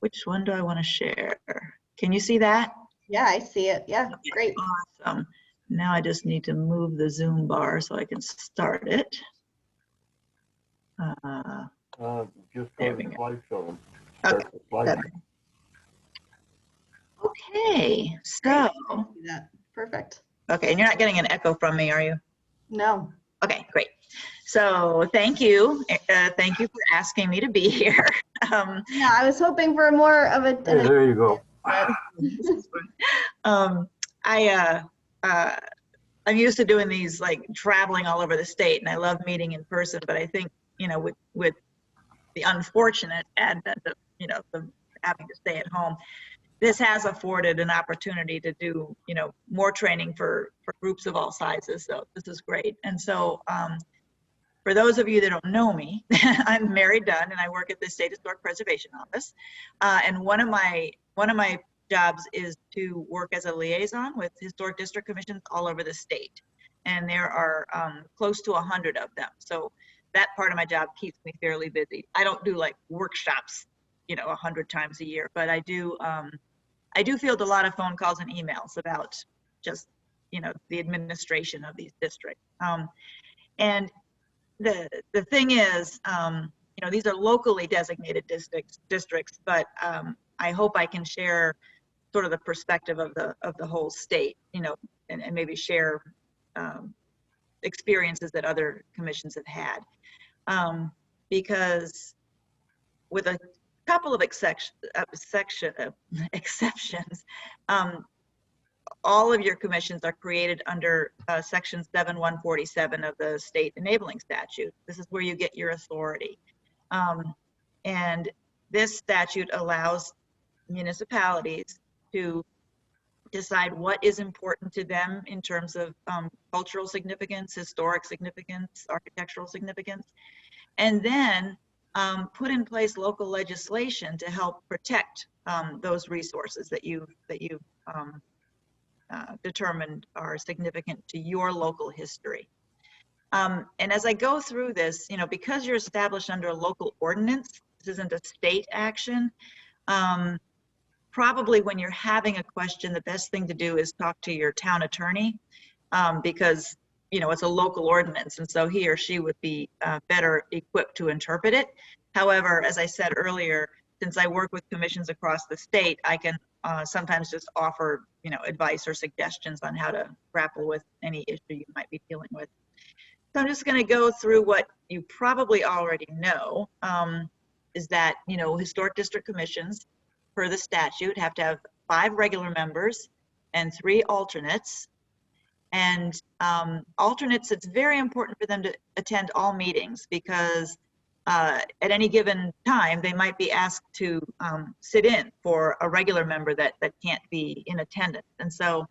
which one do I want to share? Can you see that? Yeah, I see it. Yeah, Okay, great. awesome. Now I just need to move the Zoom bar so I can start it. Just go to the slideshow. Okay. Start the slide. Okay, so. That. Perfect. Okay, and you're not getting an echo from me, are you? No. Okay, great. So thank you. Thank you for asking me to be here. Yeah, I was hoping for more of a. Hey, there you go. I'm used to doing these, like traveling all over the state, and I love meeting in person. But I think, you know, with the unfortunate advent of, you know, the having to stay at home, this has afforded an opportunity to do, you know, more training for groups of all sizes. So this is great. And so for those of you that don't know me, I'm Mary Dunn, and I work at the State Historic Preservation Office. And one of my jobs is to work as a liaison with historic district commissions all over the state. And there are close to 100 of them. So that part of my job keeps me fairly busy. I don't do like workshops, you know, 100 times a year, but I do field a lot of phone calls and emails about just, you know, the administration of these districts. And the thing is, you know, these are locally designated districts, but I hope I can share sort of the perspective of the whole state, you know, and maybe share experiences that other commissions have had. Because with a couple of exceptions, all of your commissions are created under section 7147 of the state enabling statute. This is where you get your authority. And this statute allows municipalities to decide what is important to them in terms of cultural significance, historic significance, architectural significance, and then put in place local legislation to help protect those resources that you've determined are significant to your local history. And as I go through this, you know, because you're established under a local ordinance, this isn't a state action, probably when you're having a question, the best thing to do is talk to your town attorney, because, you know, it's a local ordinance, and so he or she would be better equipped to interpret it. However, as I said earlier, since I work with commissions across the state, I can sometimes just offer, you know, advice or suggestions on how to grapple with any issue you might be dealing with. So I'm just going to go through what you probably already know, is that, you know, historic district commissions per the statute have to have 5 regular members and 3 alternates. And alternates, it's very important for them to attend all meetings, because at any given time, they might be asked to sit in for a regular member that can't be in attendance. And so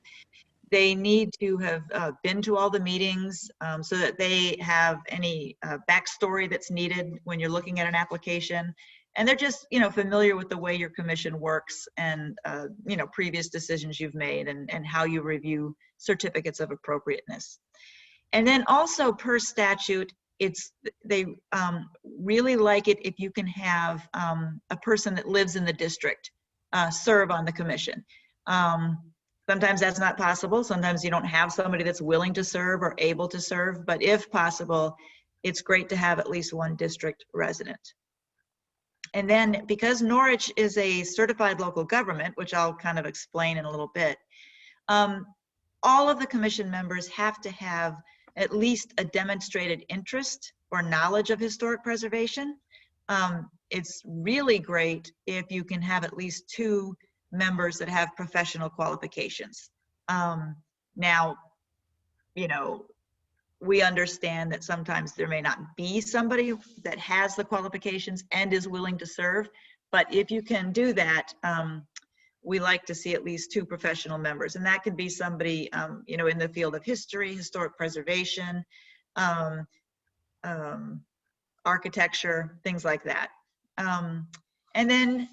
they need to have been to all the meetings so that they have any backstory that's needed when you're looking at an application. And they're just, you know, familiar with the way your commission works and, you know, previous decisions you've made and how you review certificates of appropriateness. And then also per statute, they really like it if you can have a person that lives in the district serve on the commission. Sometimes that's not possible. Sometimes you don't have somebody that's willing to serve or able to serve, but if possible, it's great to have at least one district resident. And then because Norwich is a certified local government, which I'll kind of explain in a little bit, all of the commission members have to have at least a demonstrated interest or knowledge of historic preservation. It's really great if you can have at least 2 members that have professional qualifications. Now, you know, we understand that sometimes there may not be somebody that has the qualifications and is willing to serve, but if you can do that, we like to see at least 2 professional members, and that could be somebody, you know, in the field of history, historic preservation, architecture, things like that. And then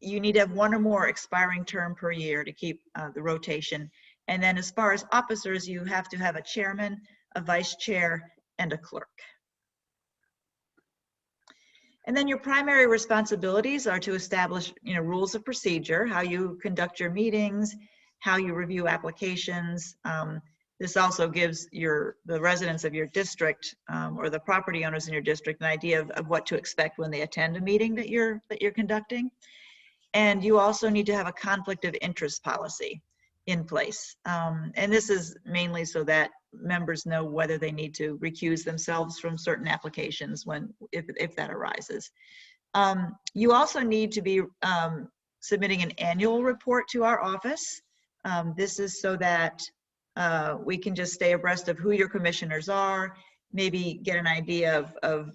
you need to have 1 or more expiring term per year to keep the rotation. And then as far as officers, you have to have a chairman, a vice chair, and a clerk. And then your primary responsibilities are to establish, rules of procedure, how you conduct your meetings, how you review applications. This also gives the residents of your district or the property owners in your district an idea of what to expect when they attend a meeting that you're conducting. And you also need to have a conflict of interest policy in place. And this is mainly so that members know whether they need to recuse themselves from certain applications if that arises. You also need to be submitting an annual report to our office. This is so that we can just stay abreast of who your commissioners are, maybe get an idea of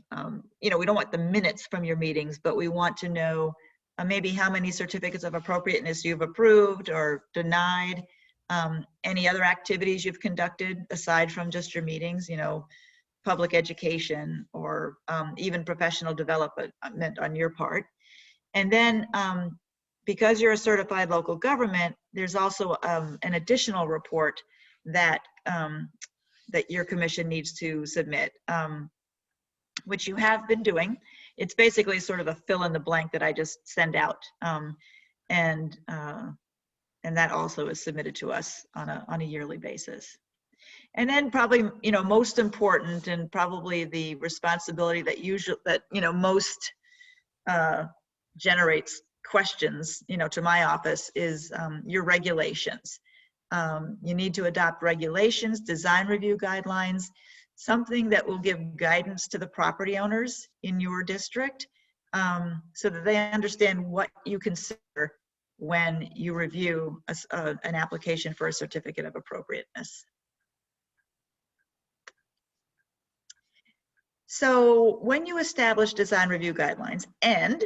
we don't want the minutes from your meetings, but we want to know maybe how many certificates of appropriateness you've approved or denied, any other activities you've conducted aside from just your meetings, public education or even professional development on your part. And then because you're a certified local government, there's also an additional report that your commission needs to submit, which you have been doing. It's basically sort of a fill in the blank that I just send out, and that also is submitted to us on a yearly basis. And then probably most important and probably the responsibility that most generates questions to my office is your regulations. You need to adopt regulations, design review guidelines, something that will give guidance to the property owners in your district so that they understand what you consider when you review an application for a certificate of appropriateness. So when you establish design review guidelines, and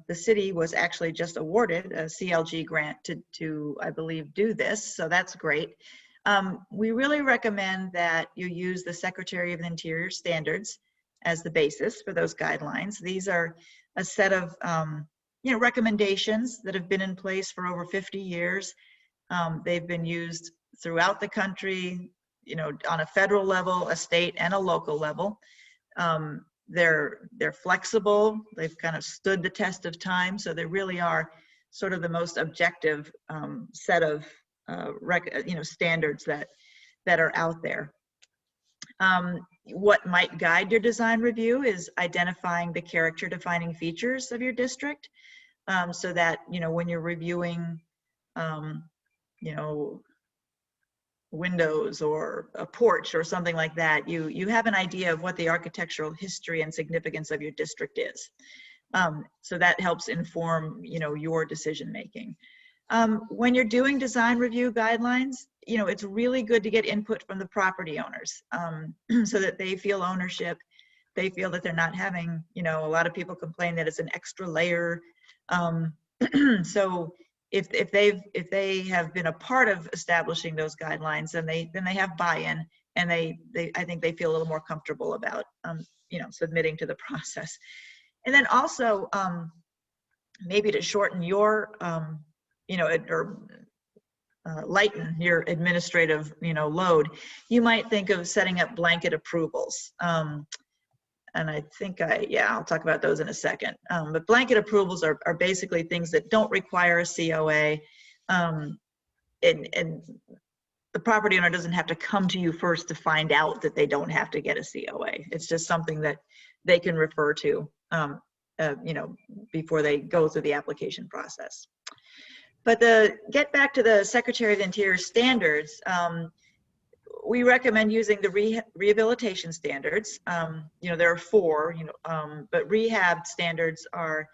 the city was actually just awarded a CLG grant to I believe, do this, so that's great. We really recommend that you use the Secretary of the Interior standards as the basis for those guidelines. These are a set of recommendations that have been in place for over 50 years. They've been used throughout the country, on a federal level, a state, and a local level. They're flexible. They've kind of stood the test of time, so they really are sort of the most objective set of standards that are out there. What might guide your design review is identifying the character defining features of your district, so that when you're reviewing windows or a porch or something like that, you have an idea of what the architectural history and significance of your district is. So that helps inform your decision making. When you're doing design review guidelines, it's really good to get input from the property owners so that they feel ownership. They feel that they're not having, a lot of people complain that it's an extra layer. So if they have been a part of establishing those guidelines, then they have buy-in, and I think they feel a little more comfortable about submitting to the process. And then also maybe to shorten your lighten your administrative load, you might think of setting up blanket approvals. And I think I'll talk about those in a second. But blanket approvals are basically things that don't require a COA, and the property owner doesn't have to come to you first to find out that they don't have to get a COA. It's just something that they can refer to, before they go through the application process. But get back to the Secretary of the Interior standards, we recommend using the rehabilitation standards. There are 4, but rehab standards are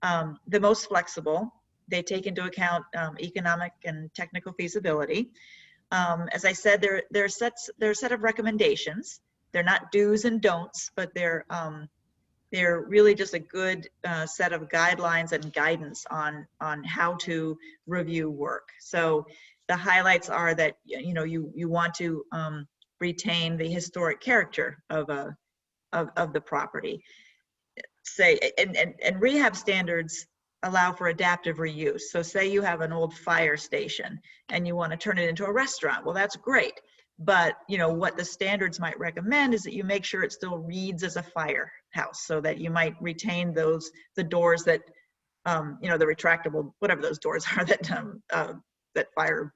the most flexible. They take into account economic and technical feasibility. As I said, they're a set of recommendations. They're not do's and don'ts, but they're really just a good set of guidelines and guidance on how to review work. So the highlights are that you want to retain the historic character of the property. And rehab standards allow for adaptive reuse. So say you have an old fire station and you want to turn it into a restaurant. Well, that's great. But what the standards might recommend is that you make sure it still reads as a fire house, so that you might retain those, the doors that, you know, the retractable, whatever those doors are that, that are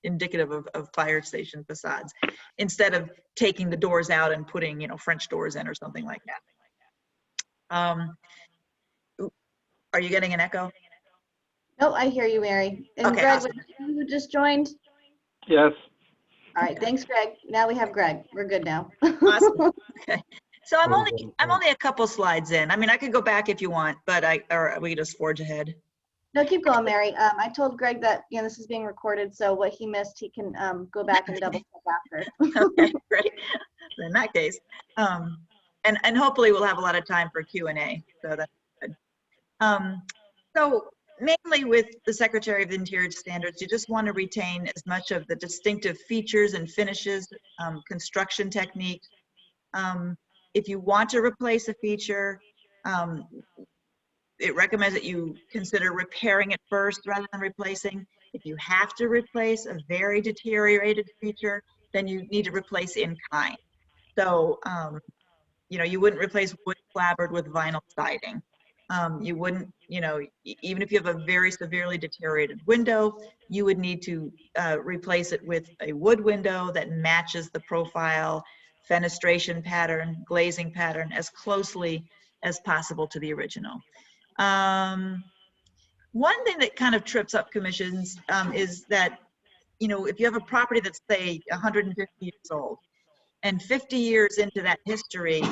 indicative of fire station facades, instead of taking the doors out and putting, you know, French doors in or something like that. Are you getting an echo? No, I hear you, Mary. And Okay, Greg, awesome. you just joined? Yes. All right, thanks, Greg. Now we have Greg. We're good now. Awesome. Okay. So I'm only a couple slides in. I mean, I could go back if you want, but or we could just forge ahead. No, keep going, Mary. I told Greg that, you know, this is being recorded, so what he missed, he can go back and double check after. Okay, great. In that case, and hopefully we'll have a lot of time for Q&A. So that's good. So mainly with the Secretary of the Interior Standards, you just want to retain as much of the distinctive features and finishes, construction techniques. If you want to replace a feature, it recommends that you consider repairing it first rather than replacing. If you have to replace a very deteriorated feature, then you need to replace in kind. So, you know, you wouldn't replace wood clapboard with vinyl siding. You wouldn't, you know, even if you have a very severely deteriorated window, you would need to replace it with a wood window that matches the profile, fenestration pattern, glazing pattern as closely as possible to the original. One thing that kind of trips up commissions is that, you know, if you have a property that's, say, 150 years old, and 50 years into that history,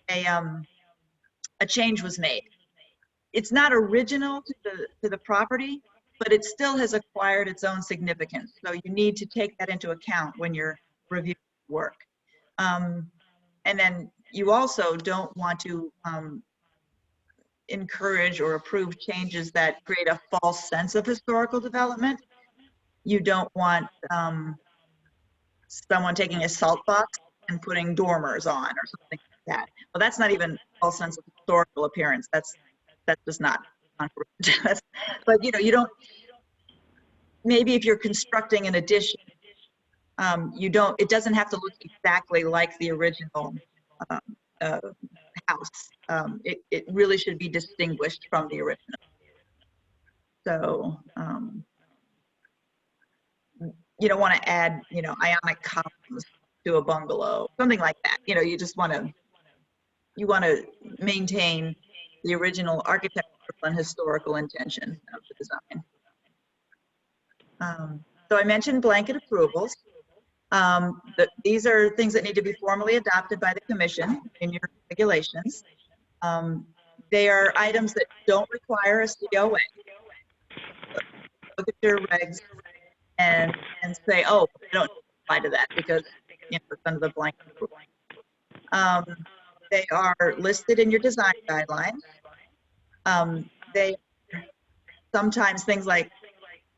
a change was made. It's not original to the property, but it still has acquired its own significance. So you need to take that into account when you're reviewing work. And then you also don't want to encourage or approve changes that create a false sense of historical development. You don't want someone taking a salt box and putting dormers on or something like that. Well, that's not even a false sense of historical appearance. That's just not. But you know, you don't. Maybe if you're constructing an addition, you don't. It doesn't have to look exactly like the original house. It really should be distinguished from the original. So you don't want to add, you know, ionic columns to a bungalow, something like that. You know, you just want to maintain the original architectural and historical intention of the design. So I mentioned blanket approvals. These are things that need to be formally adopted by the commission in your regulations. They are items that don't require a COA. Look at your regs and say, oh, I don't apply to that because, you know, it's under the blanket approval. They are listed in your design guidelines. They sometimes things like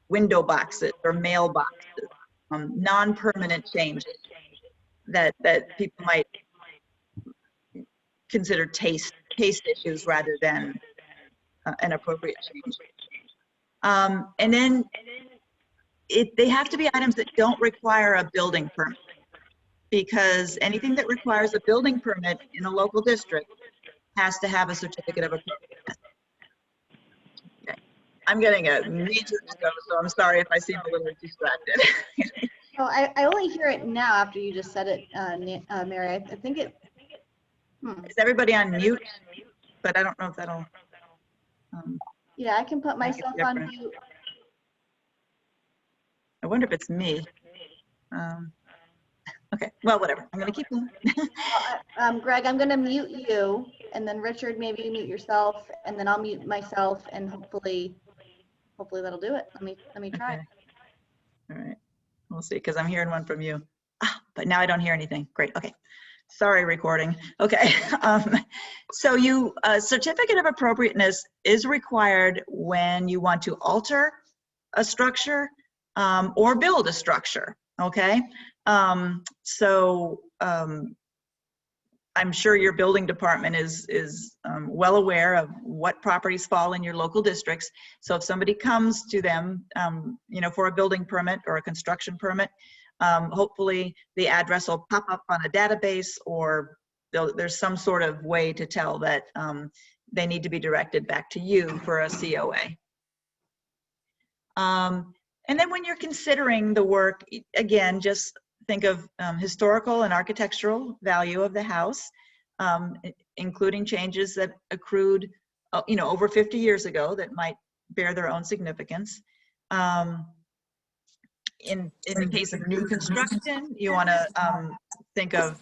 window boxes or mailboxes, non-permanent changes that people might consider taste issues rather than an appropriate change. And then they have to be items that don't require a building permit, because anything that requires a building permit in a local district has to have a certificate of appropriateness. Okay. I'm getting a major echo, so I'm sorry if I seem a little distracted. Oh, I only hear it now after you just said it, Mary. I think it. Is everybody on mute? But I don't know if that'll. Yeah, I can put myself on mute. I wonder if it's me. Okay, well, whatever. I'm going to keep going. Greg, I'm going to mute you, and then Richard, maybe you mute yourself, and then I'll mute myself, and hopefully that'll do it. Let me try. Okay. All right, we'll see, because I'm hearing one from you. But now I don't hear anything. Great. Okay. Sorry, recording. Okay. So a certificate of appropriateness is required when you want to alter a structure or build a structure. Okay. I'm sure your building department is well aware of what properties fall in your local districts. So if somebody comes to them, you know, for a building permit or a construction permit, hopefully the address will pop up on a database, or there's some sort of way to tell that they need to be directed back to you for a COA. And then when you're considering the work, again, just think of historical and architectural value of the house, including changes that accrued, over 50 years ago that might bear their own significance. In the case of new construction, you want to think of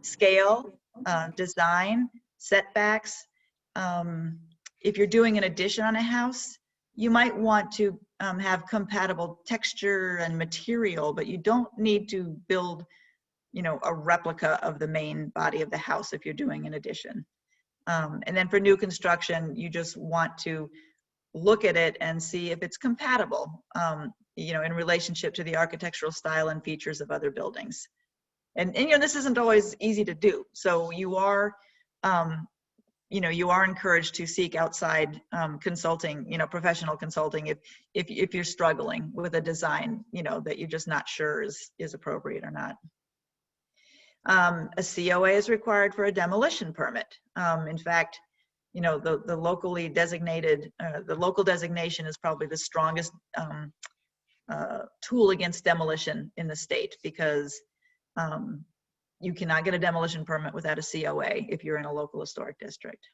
scale, design, setbacks. If you're doing an addition on a house, you might want to have compatible texture and material, but you don't need to build, a replica of the main body of the house if you're doing an addition. And then for new construction, you just want to look at it and see if it's compatible, in relationship to the architectural style and features of other buildings. And this isn't always easy to do. So you are, you are encouraged to seek outside consulting, professional consulting if you're struggling with a design, that you're just not sure is appropriate or not. A COA is required for a demolition permit. In fact, the locally designated, the local designation is probably the strongest tool against demolition in the state, because you cannot get a demolition permit without a COA if you're in a local historic district.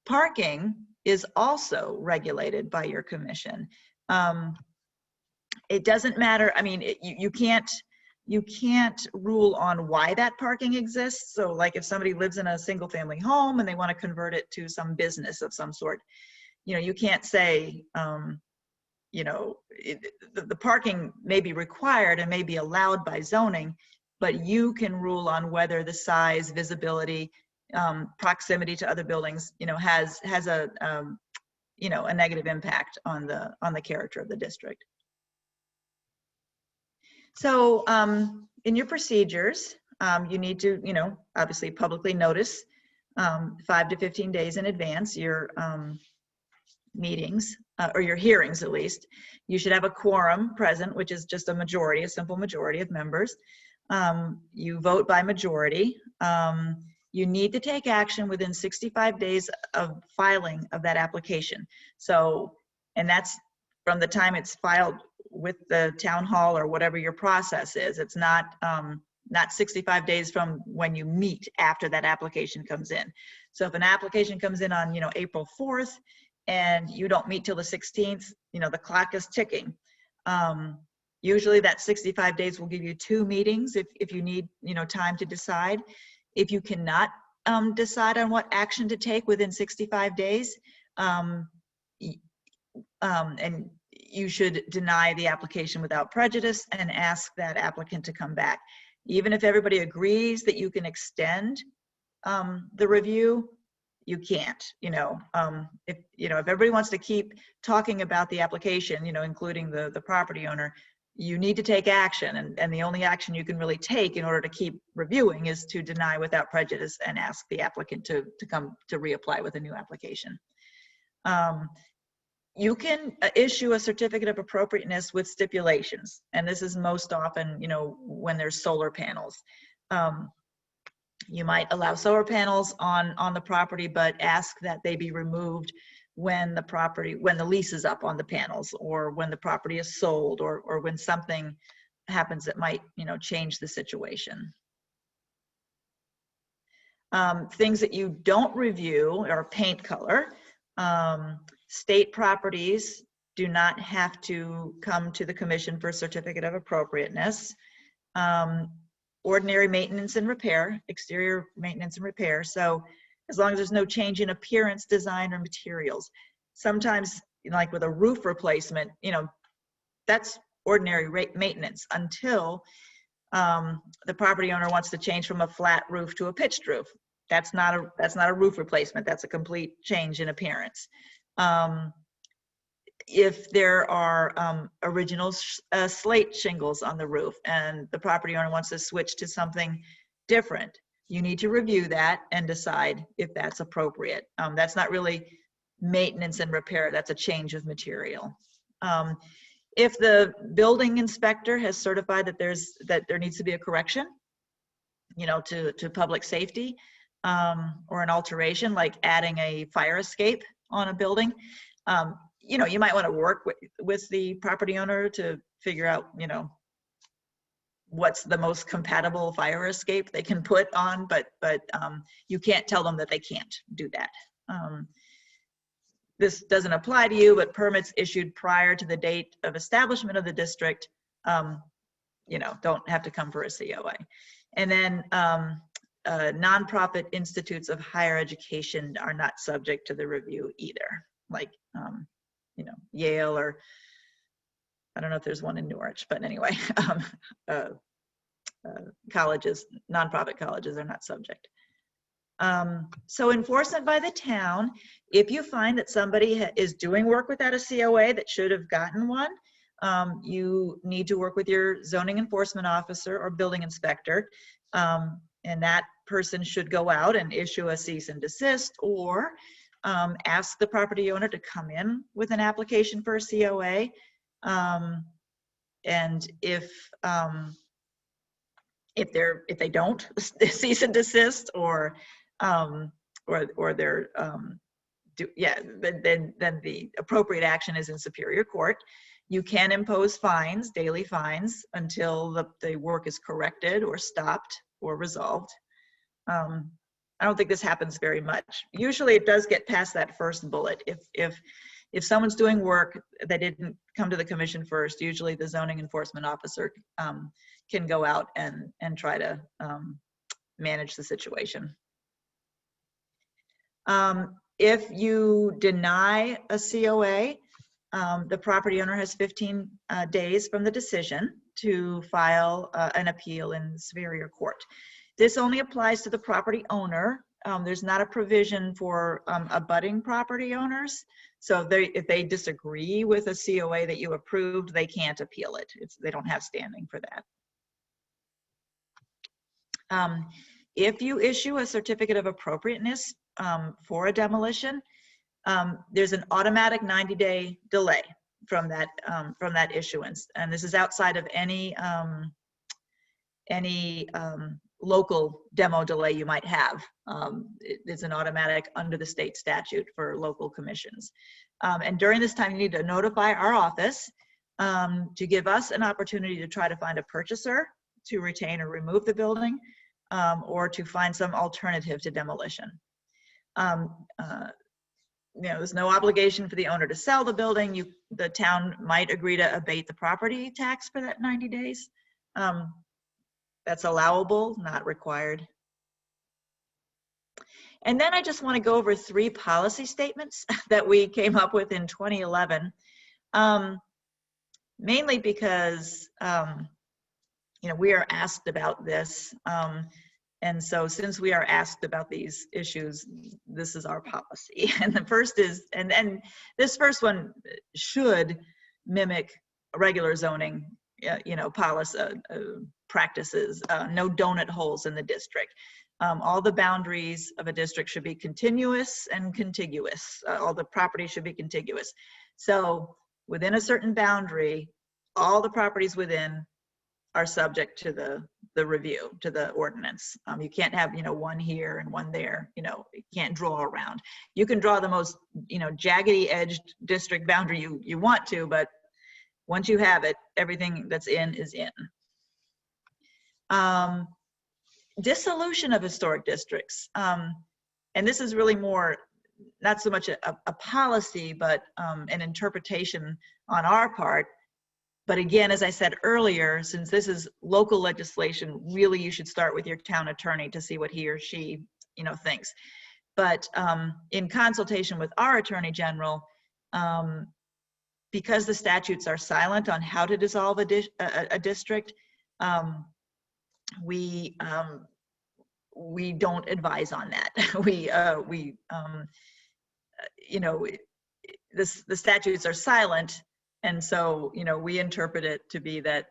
Parking is also regulated by your commission. It doesn't matter. I mean, you can't rule on why that parking exists. So like if somebody lives in a single family home and they want to convert it to some business of some sort, you can't say, the parking may be required and may be allowed by zoning, but you can rule on whether the size, visibility, proximity to other buildings, has a a negative impact on the character of the district. So in your procedures, you need to, obviously publicly notice 5 to 15 days in advance your meetings, or your hearings at least. You should have a quorum present, which is just a simple majority of members. You vote by majority. You need to take action within 65 days of filing of that application. So, and that's from the time it's filed with the town hall or whatever your process is. It's not 65 days from when you meet after that application comes in. So if an application comes in on, April 4th and you don't meet till the 16th, the clock is ticking. Usually that 65 days will give you 2 meetings if you need, time to decide. If you cannot decide on what action to take within 65 days, and you should deny the application without prejudice and ask that applicant to come back. Even if everybody agrees that you can extend the review, you can't. If everybody wants to keep talking about the application, including the property owner, you need to take action, and the only action you can really take in order to keep reviewing is to deny without prejudice and ask the applicant to come to reapply with a new application. You can issue a certificate of appropriateness with stipulations, and this is most often, when there's solar panels. You might allow solar panels on the property, but ask that they be removed when the lease is up on the panels, or when the property is sold, or when something happens that might, change the situation. Things that you don't review are paint color. State properties do not have to come to the commission for a certificate of appropriateness. Ordinary maintenance and repair, exterior maintenance and repair. So as long as there's no change in appearance, design, or materials. Sometimes, like with a roof replacement, that's ordinary maintenance until the property owner wants to change from a flat roof to a pitched roof. That's not a roof replacement. That's a complete change in appearance. If there are original slate shingles on the roof and the property owner wants to switch to something different, you need to review that and decide if that's appropriate. That's not really maintenance and repair. That's a change of material. If the building inspector has certified that there needs to be a correction, to public safety, or an alteration like adding a fire escape on a building. You might want to work with the property owner to figure out, what's the most compatible fire escape they can put on, but you can't tell them that they can't do that. This doesn't apply to you, but permits issued prior to the date of establishment of the district, don't have to come for a COA. And then nonprofit institutes of higher education are not subject to the review either, like Yale, or I don't know if there's one in Norwich, but anyway, colleges, nonprofit colleges are not subject. So enforcement by the town, if you find that somebody is doing work without a COA that should have gotten one, you need to work with your zoning enforcement officer or building inspector, and that person should go out and issue a cease and desist, or ask the property owner to come in with an application for a COA. And if they don't cease and desist, or they're then the appropriate action is in Superior Court. You can impose fines, daily fines, until the work is corrected or stopped or resolved. I don't think this happens very much. Usually it does get past that first bullet. If someone's doing work that didn't come to the commission first, usually the zoning enforcement officer can go out and try to manage the situation. If you deny a COA, the property owner has 15 days from the decision to file an appeal in Superior Court. This only applies to the property owner. There's not a provision for abutting property owners. So if they disagree with a COA that you approved, they can't appeal it. They don't have standing for that. If you issue a certificate of appropriateness for a demolition, there's an automatic 90-day delay from that issuance, and this is outside of any local demo delay you might have. It's an automatic under the state statute for local commissions. And during this time, you need to notify our office to give us an opportunity to try to find a purchaser to retain or remove the building, or to find some alternative to demolition. There's no obligation for the owner to sell the building. The town might agree to abate the property tax for that 90 days. That's allowable, not required. And then I just want to go over 3 policy statements that we came up with in 2011, mainly because we are asked about this. And so since we are asked about these issues, this is our policy. And the first is, and this first one should mimic regular zoning, policy practices. No donut holes in the district. All the boundaries of a district should be continuous and contiguous. All the property should be contiguous. So within a certain boundary, all the properties within are subject to the review, to the ordinance. You can't have, one here and one there. You can't draw around. You can draw the most, jaggedy edged district boundary you want to, but once you have it, everything that's in is in. Dissolution of historic districts. And this is really more, not so much a policy, but an interpretation on our part. But again, as I said earlier, since this is local legislation, really you should start with your town attorney to see what he or she, thinks. But in consultation with our Attorney General, because the statutes are silent on how to dissolve a district, we don't advise on that. The statutes are silent. And so, we interpret it to be that,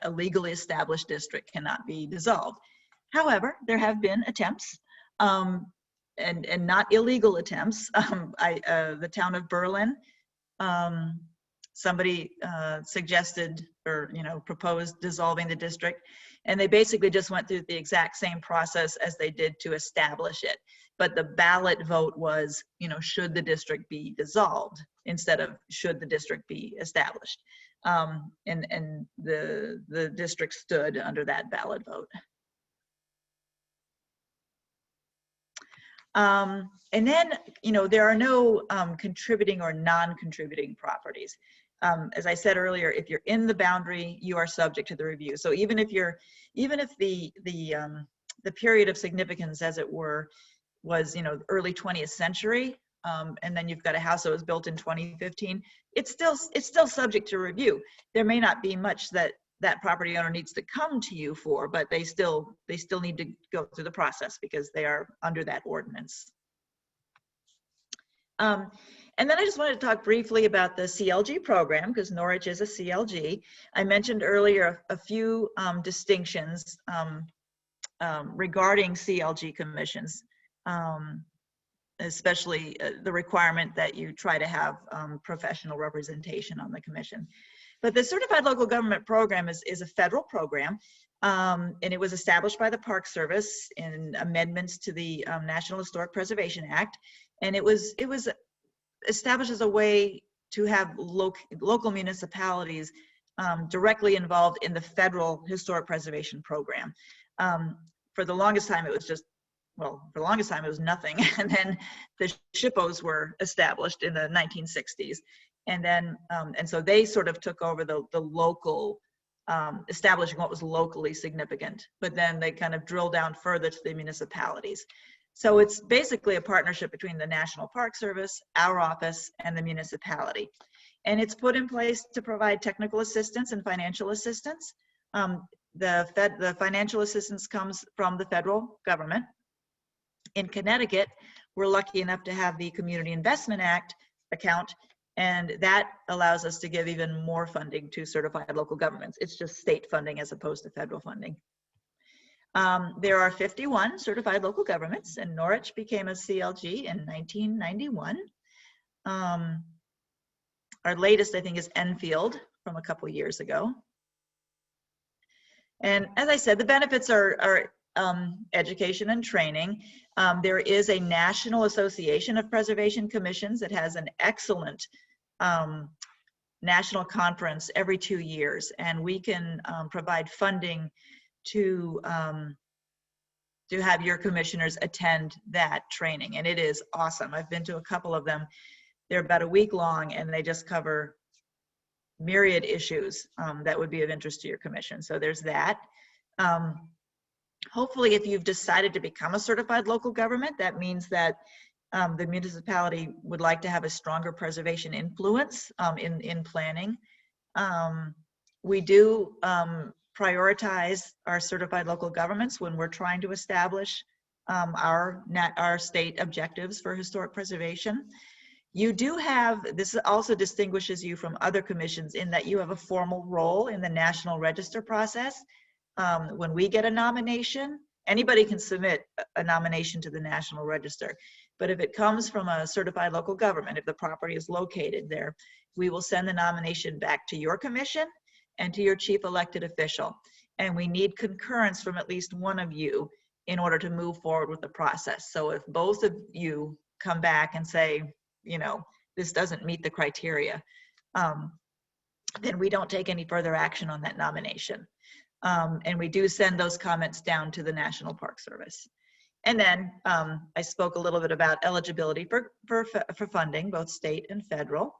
a legally established district cannot be dissolved. However, there have been attempts, and not illegal attempts. The town of Berlin, somebody suggested or, proposed dissolving the district. And they basically just went through the exact same process as they did to establish it. But the ballot vote was, you know, should the district be dissolved instead of should the district be established. And the district stood under that ballot vote. And then, you know, there are no contributing or non-contributing properties. As I said earlier, if you're in the boundary, you are subject to the review. So even if the period of significance, as it were, was, you know, early 20th century, and then you've got a house that was built in 2015, it's still subject to review. There may not be much that property owner needs to come to you for, but they still need to go through the process because they are under that ordinance. And then I just wanted to talk briefly about the CLG program, because Norwich is a CLG. I mentioned earlier a few distinctions regarding CLG commissions, especially the requirement that you try to have professional representation on the commission. But the Certified Local Government Program is a federal program, and it was established by the Park Service in amendments to the National Historic Preservation Act, and it was established as a way to have local municipalities directly involved in the federal historic preservation program. For the longest time, it was just, well, for the longest time, it was nothing. And then the SHPOs were established in the 1960s. And then, and so they sort of took over the local, establishing what was locally significant, but then they kind of drill down further to the municipalities. So it's basically a partnership between the National Park Service, our office, and the municipality. And it's put in place to provide technical assistance and financial assistance. The financial assistance comes from the federal government. In Connecticut, we're lucky enough to have the Community Investment Act account, and that allows us to give even more funding to certified local governments. It's just state funding as opposed to federal funding. There are 51 certified local governments, and Norwich became a CLG in 1991. Our latest, I think, is Enfield from a couple years ago. And as I said, the benefits are education and training. There is a National Association of Preservation Commissions that has an excellent national conference every 2 years, and we can provide funding to have your commissioners attend that training, and it is awesome. I've been to a couple of them. They're about a week long, and they just cover myriad issues that would be of interest to your commission. So there's that. Hopefully, if you've decided to become a certified local government, that means that the municipality would like to have a stronger preservation influence in planning. We do prioritize our certified local governments when we're trying to establish our state objectives for historic preservation. You do have, this also distinguishes you from other commissions in that you have a formal role in the National Register process. When we get a nomination, anybody can submit a nomination to the National Register. But if it comes from a certified local government, if the property is located there, we will send the nomination back to your commission and to your chief elected official. And we need concurrence from at least one of you in order to move forward with the process. So if both of you come back and say, you know, this doesn't meet the criteria, then we don't take any further action on that nomination. And we do send those comments down to the National Park Service. And then I spoke a little bit about eligibility for funding, both state and federal.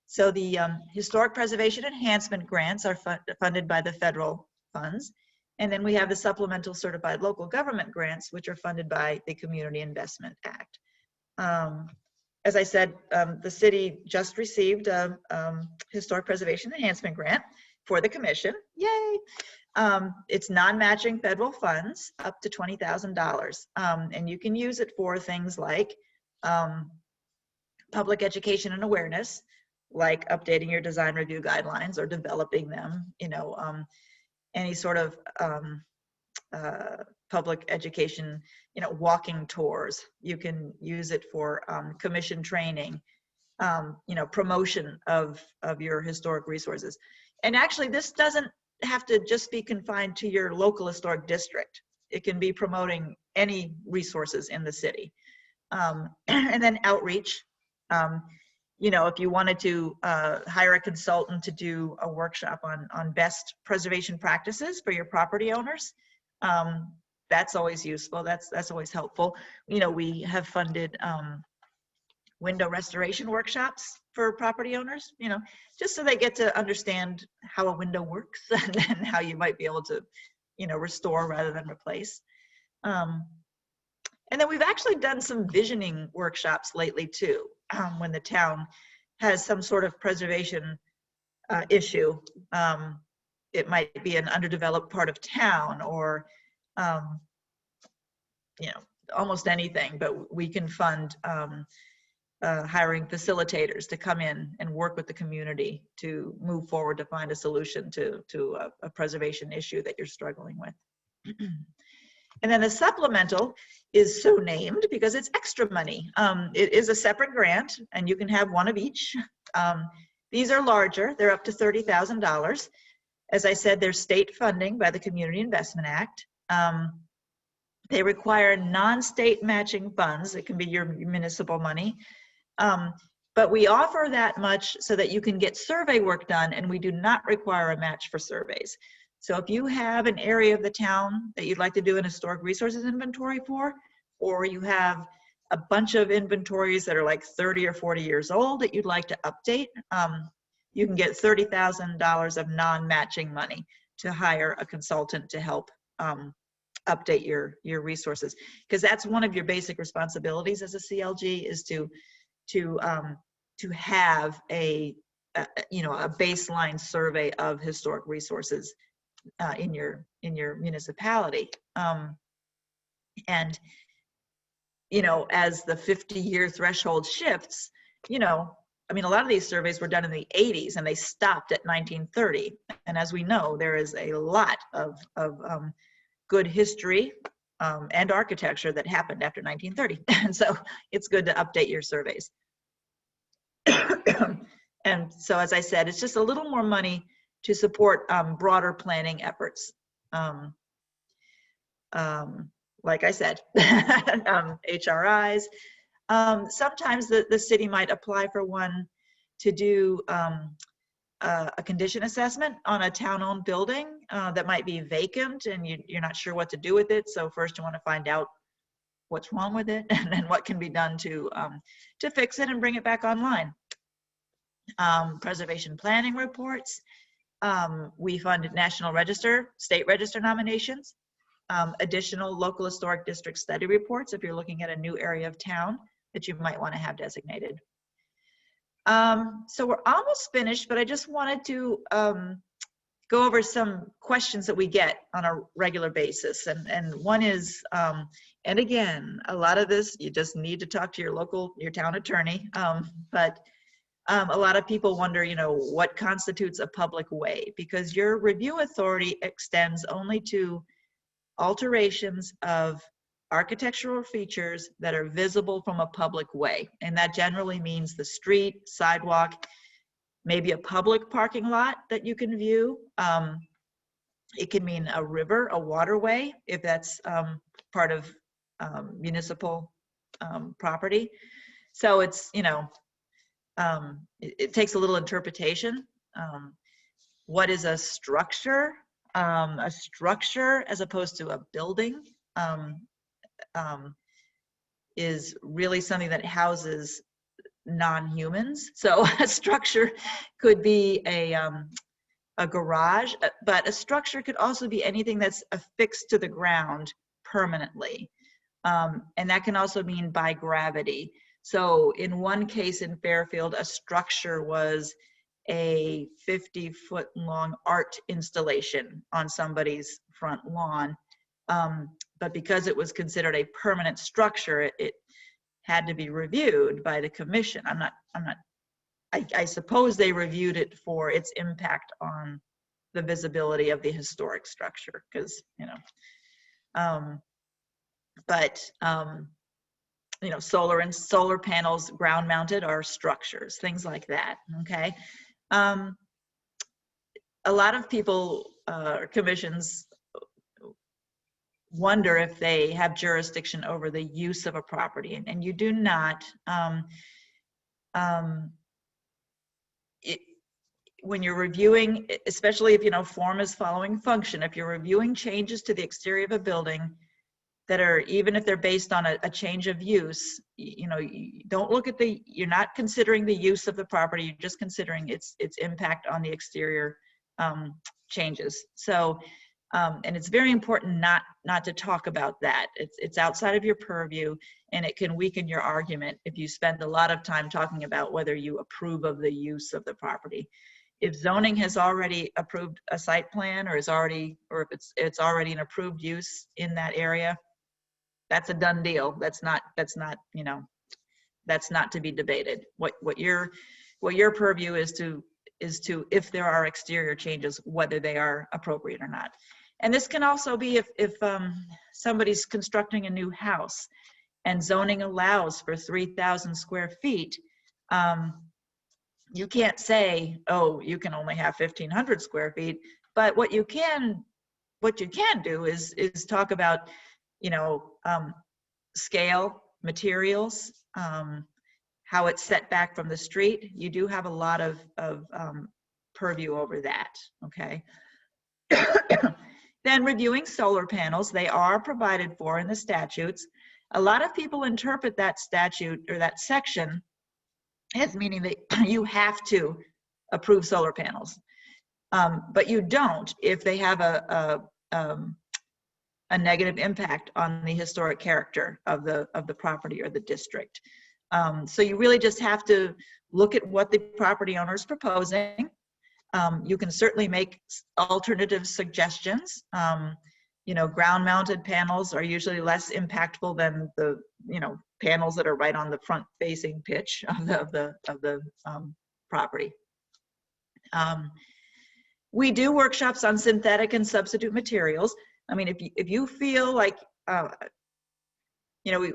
So the Historic Preservation Enhancement Grants are funded by the federal funds. And then we have the Supplemental Certified Local Government Grants, which are funded by the Community Investment Act. As I said, the city just received a Historic Preservation Enhancement Grant for the commission. Yay! It's non-matching federal funds up to $20,000. And you can use it for things like public education and awareness, like updating your design review guidelines or developing them, you know, any sort of public education, you know, walking tours. You can use it for commission training, you know, promotion of your historic resources. And actually this doesn't have to just be confined to your local historic district. It can be promoting any resources in the city. And then outreach. You know, if you wanted to hire a consultant to do a workshop on best preservation practices for your property owners, that's always useful. That's always helpful. You know, we have funded window restoration workshops for property owners, you know, just so they get to understand how a window works and how you might be able to, you know, restore rather than replace. And then we've actually done some visioning workshops lately too, when the town has some sort of preservation issue. It might be an underdeveloped part of town, or you know, almost anything, but we can fund hiring facilitators to come in and work with the community to move forward to find a solution to a preservation issue that you're struggling with. And then the supplemental is so named because it's extra money. It is a separate grant, and you can have one of each. These are larger. They're up to $30,000. As I said, there's state funding by the Community Investment Act. They require non-state matching funds. It can be your municipal money. But we offer that much so that you can get survey work done, and we do not require a match for surveys. So if you have an area of the town that you'd like to do an historic resources inventory for, or you have a bunch of inventories that are like 30 or 40 years old that you'd like to update, you can get $30,000 of non-matching money to hire a consultant to help update your resources, because that's one of your basic responsibilities as a CLG, is to have a baseline survey of historic resources in your municipality. And you know, as the 50-year threshold shifts, you know, I mean, a lot of these surveys were done in the 80s and they stopped at 1930. And as we know, there is a lot of good history and architecture that happened after 1930. And so it's good to update your surveys. And so, as I said, it's just a little more money to support broader planning efforts. Like I said, HRIs. Sometimes the city might apply for one to do a condition assessment on a town-owned building that might be vacant, and you're not sure what to do with it. So first you want to find out what's wrong with it, and then what can be done to fix it and bring it back online. Preservation planning reports. We fund National Register, State Register nominations, additional local historic district study reports if you're looking at a new area of town that you might want to have designated. So we're almost finished, but I just wanted to go over some questions that we get on a regular basis. And one is, and again, a lot of this, you just need to talk to your town attorney. But a lot of people wonder, you know, what constitutes a public way? Because your review authority extends only to alterations of architectural features that are visible from a public way. And that generally means the street, sidewalk, maybe a public parking lot that you can view. It can mean a river, a waterway, if that's part of municipal property. So it's, you know, it takes a little interpretation. What is a structure? A structure, as opposed to a building, is really something that houses non-humans. So a structure could be a garage, but a structure could also be anything that's affixed to the ground permanently. And that can also mean by gravity. So in one case in Fairfield, a structure was a 50-foot long art installation on somebody's front lawn. But because it was considered a permanent structure, it had to be reviewed by the commission. I suppose they reviewed it for its impact on the visibility of the historic structure, because, you know, you know, solar panels ground mounted are structures, things like that. Okay. a lot of people or commissions wonder if they have jurisdiction over the use of a property, and you do not. When you're reviewing, especially if you know form is following function, if you're reviewing changes to the exterior of a building that are, even if they're based on a change of use, you know, you don't look at you're not considering the use of the property, you're just considering its impact on the exterior changes. So, and it's very important not to talk about that. It's outside of your purview, and it can weaken your argument if you spend a lot of time talking about whether you approve of the use of the property. If zoning has already approved a site plan, or if it's already an approved use in that area, that's a done deal. That's not, you know, that's not to be debated. What your purview is to, if there are exterior changes, whether they are appropriate or not. And this can also be if somebody's constructing a new house and zoning allows for 3,000 square feet, you can't say, oh, you can only have 1,500 square feet. But what you can do is talk about, you know, scale, materials, how it's set back from the street. You do have a lot of purview over that, okay? Then reviewing solar panels, they are provided for in the statutes. A lot of people interpret that statute or that section as meaning that you have to approve solar panels, but you don't if they have a negative impact on the historic character of the property or the district. So you really just have to look at what the property owner is proposing. You can certainly make alternative suggestions. You know, ground-mounted panels are usually less impactful than the, you know, panels that are right on the front-facing pitch of the property. We do workshops on synthetic and substitute materials. I mean, if you feel like, you know,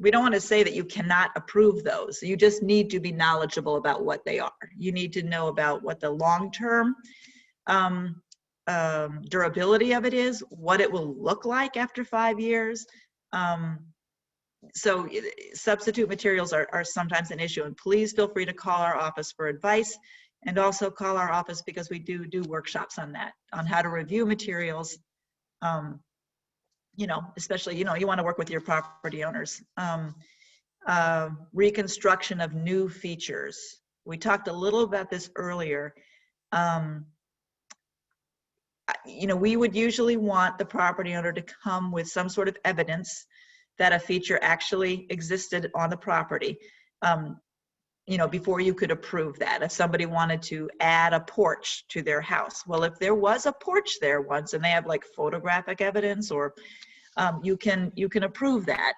we don't want to say that you cannot approve those. You just need to be knowledgeable about what they are. You need to know about what the long-term durability of it is, what it will look like after 5 years. So substitute materials are sometimes an issue, and please feel free to call our office for advice, and also call our office because we do workshops on that, on how to review materials. You know, especially, you know, you want to work with your property owners. Reconstruction of new features. We talked a little about this earlier. You know, we would usually want the property owner to come with some sort of evidence that a feature actually existed on the property, you know, before you could approve that. If somebody wanted to add a porch to their house, well, if there was a porch there once and they have like photographic evidence, or you can approve that.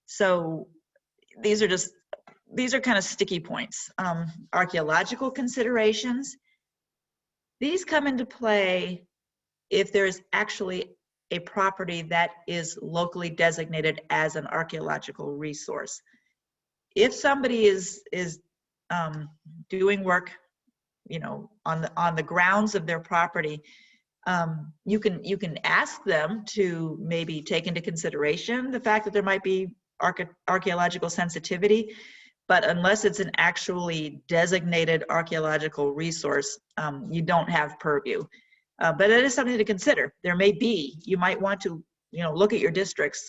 So these are kind of sticky points. Archaeological considerations. These come into play if there's actually a property that is locally designated as an archaeological resource. If somebody is doing work, you know, on the grounds of their property, you can ask them to maybe take into consideration the fact that there might be archaeological sensitivity. But unless it's an actually designated archaeological resource, you don't have purview. But it is something to consider. There may be, you might want to, you know, look at your districts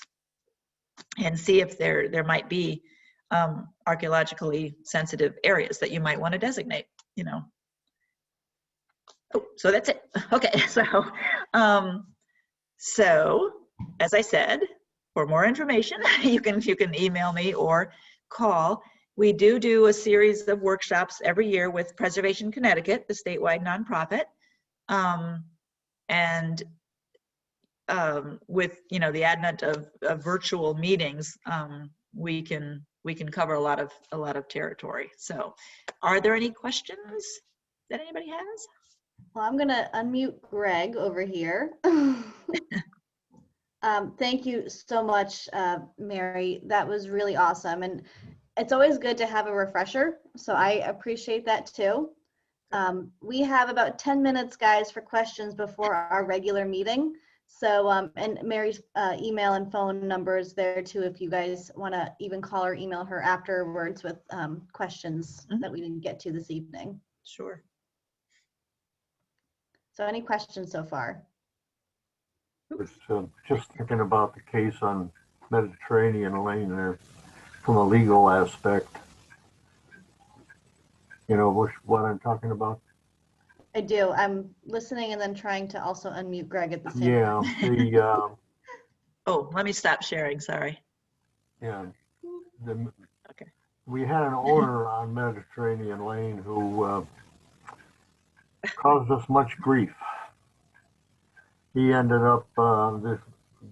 and see if there might be archaeologically sensitive areas that you might want to designate, you know. Oh, so that's it. Okay, so as I said, for more information, you can email me or call. We do a series of workshops every year with Preservation Connecticut, the statewide nonprofit, and with, you know, the advent of virtual meetings, we can cover a lot of territory. So, are there any questions that anybody has? Well, I'm gonna unmute Greg over here. Thank you so much, Mary. That was really awesome. And it's always good to have a refresher. So I appreciate that too. We have about 10 minutes, guys, for questions before our regular meeting. So, and Mary's email and phone number is there too, if you guys want to even call or email her afterwards with questions that we didn't get to this evening. Sure. So any questions so far? Was just thinking about the case on Mediterranean Lane there from a legal aspect. You know what I'm talking about? I do. I'm listening and then trying to also unmute Greg at the same time. Yeah, Oh, let me stop sharing. Sorry. yeah. Okay. We had an owner on Mediterranean Lane who caused us much grief. He ended up,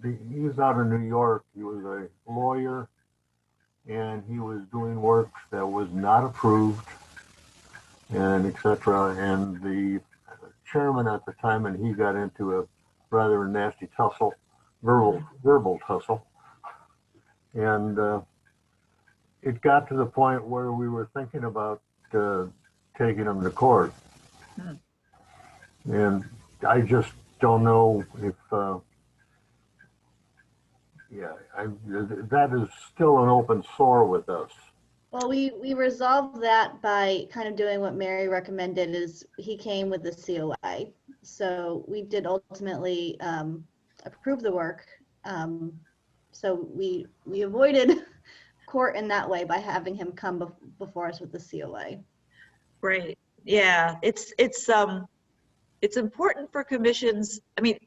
he was out in New York. He was a lawyer, and he was doing work that was not approved, and etc. And the chairman at the time, and he got into a rather nasty tussle, verbal tussle, and it got to the point where we were thinking about taking him to court. And I just don't know if, that is still an open sore with us. Well, we resolved that by kind of doing what Mary recommended. Is he came with the COI. So we did ultimately approve the work. So we avoided court in that way by having him come before us with the COA. Great. Yeah, it's important for commissions. I mean,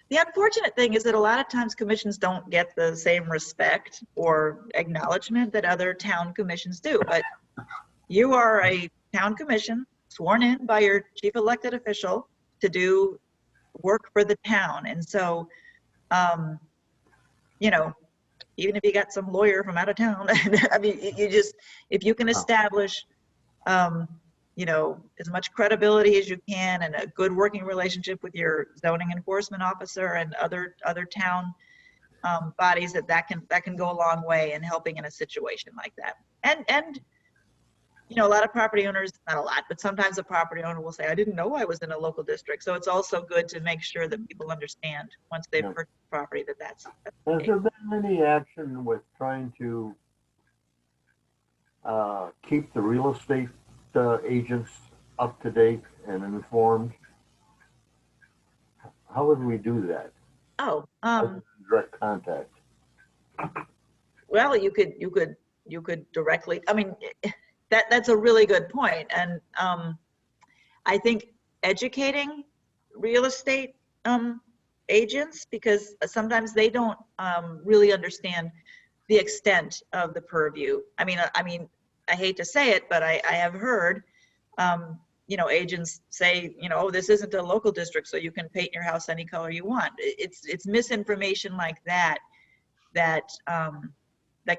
the unfortunate thing is that a lot of times commissions don't get the same respect or acknowledgement that other town commissions do. But you are a town commission sworn in by your chief elected official to do work for the town. And so, you know, even if you got some lawyer from out of town, I mean, you just, if you can establish, you know, as much credibility as you can and a good working relationship with your zoning enforcement officer and other town bodies, that can go a long way in helping in a situation like that. And you know, a lot of property owners, not a lot, but sometimes a property owner will say, I didn't know I was in a local district. So it's also good to make sure that people understand once they've purchased property that's Has there been any action with trying to keep the real estate agents up to date and informed? How would we do that? Oh, Direct contact. well, you could directly, I mean, that's a really good point. And I think educating real estate agents, because sometimes they don't really understand the extent of the purview. I mean, I hate to say it, but I have heard, you know, agents say, you know, oh, this isn't a local district, so you can paint your house any color you want. It's misinformation like that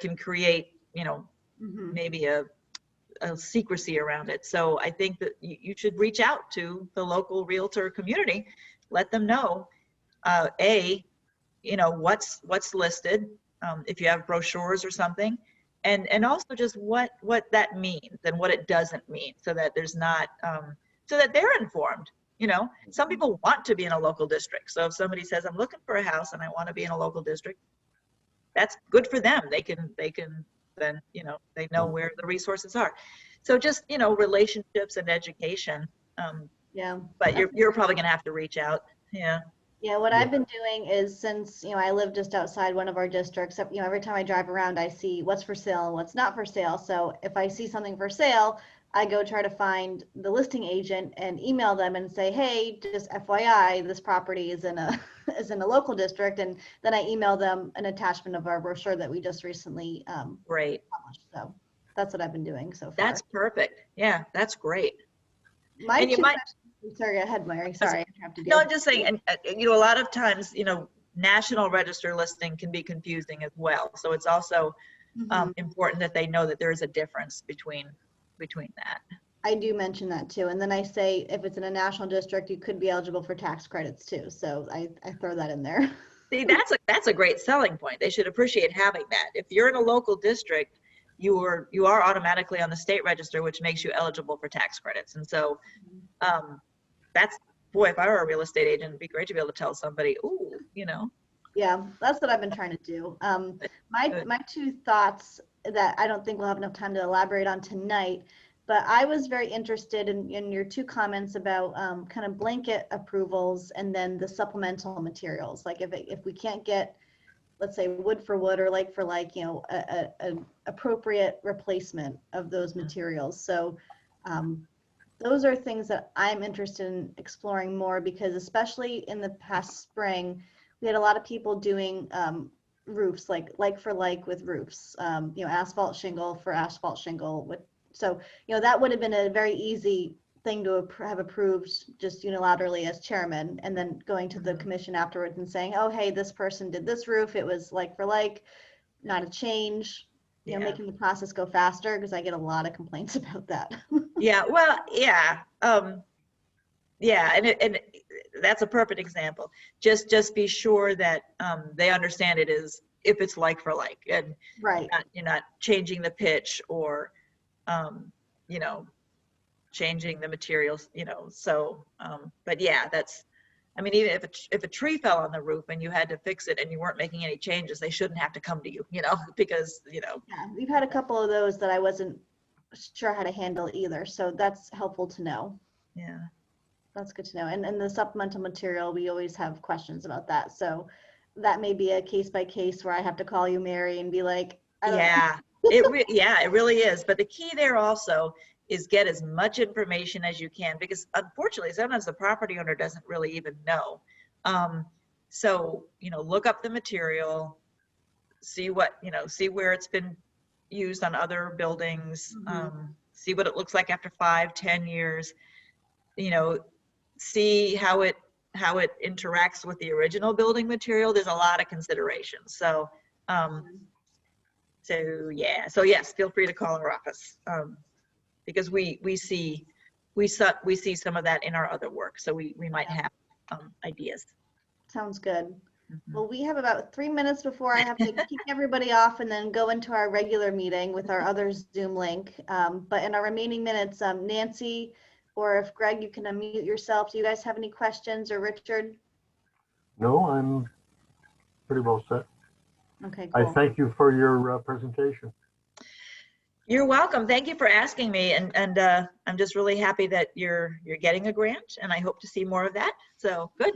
can create, you know, maybe a secrecy around it. So I think that you should reach out to the local realtor community, let them know, you know, what's listed, if you have brochures or something, and also just what that means and what it doesn't mean, so that there's not, so that they're informed. You know, some people want to be in a local district. So if somebody says, I'm looking for a house and I want to be in a local district, that's good for them. They can then, you know, they know where the resources are. So just, you know, relationships and education. Yeah. But you're probably going to have to reach out. Yeah. Yeah, what I've been doing is, since, you know, I live just outside one of our districts, you know, every time I drive around, I see what's for sale and what's not for sale. So if I see something for sale, I go try to find the listing agent and email them and say, hey, just FYI, this property is in a local district. And then I email them an attachment of our brochure that we just recently Great. published. So that's what I've been doing so far. That's perfect. Yeah, that's great. My two questions. Sorry, go ahead, Mary. Sorry, I interrupted you. No, I'm just saying, and you know, a lot of times, you know, national register listing can be confusing as well. So it's also important that they know that there is a difference between that. I do mention that too. And then I say, if it's in a national district, you could be eligible for tax credits too. So I throw that in there. See, that's a great selling point. They should appreciate having that. If you're in a local district, you are automatically on the state register, which makes you eligible for tax credits. And so that's, boy, if I were a real estate agent, it'd be great to be able to tell somebody, ooh, you know. Yeah, that's what I've been trying to do. My two thoughts that I don't think we'll have enough time to elaborate on tonight, but I was very interested in your two comments about kind of blanket approvals and then the supplemental materials. Like if we can't get, let's say, wood for wood or like for like, you know, an appropriate replacement of those materials. So those are things that I'm interested in exploring more, because especially in the past spring, we had a lot of people doing roofs, like for like with roofs, you know, asphalt shingle for asphalt shingle. So, you know, that would have been a very easy thing to have approved just unilaterally as chairman, and then going to the commission afterwards and saying, oh, hey, this person did this roof, it was like for like, not a change, you know, making the process go faster, because I get a lot of complaints about that. Yeah, well, yeah. Yeah, and that's a perfect example. Just be sure that they understand it is, if it's like for like, and Right. you're not changing the pitch or you know, changing the materials, you know. So but yeah, that's, I mean, even if a tree fell on the roof and you had to fix it and you weren't making any changes, they shouldn't have to come to you, you know, because, you know. Yeah, we've had a couple of those that I wasn't sure how to handle either, so that's helpful to know. Yeah. That's good to know. And the supplemental material, we always have questions about that. So that may be a case by case where I have to call you, Mary, and be like, I don't know. Yeah, it really is. But the key there also is get as much information as you can, because unfortunately, sometimes the property owner doesn't really even know. So, you know, look up the material, see what, you know, see where it's been used on other buildings, see what it looks like after 5-10 years, you know, see how it interacts with the original building material. There's a lot of considerations. So so yeah, so yes, feel free to call our office, because we see some of that in our other work, so we might have ideas. Sounds good. Well, we have about 3 minutes before I have to kick everybody off and then go into our regular meeting with our other Zoom link. But in our remaining minutes, Nancy, or if Greg, you can unmute yourself. Do you guys have any questions, or Richard? No, I'm pretty well set. Okay, cool. I thank you for your presentation. You're welcome. Thank you for asking me, and I'm just really happy that you're getting a grant, and I hope to see more of that. So good.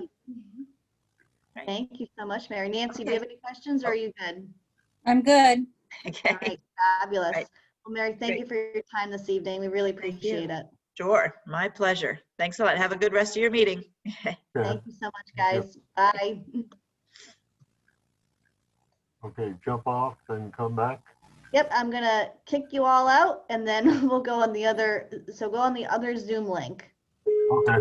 Right. Thank you so much, Mary. Nancy, do you have any questions, or are you good? I'm good. Okay. All right, fabulous. Right. Well, Mary, thank you for your time this evening. We really appreciate it. Sure, my pleasure. Thanks a lot. Have a good rest of your meeting. Thank you so much, guys. Bye. Okay, jump off and come back. Yep, I'm gonna kick you all out, and then we'll go on the other. So go on the other Zoom link. Okay.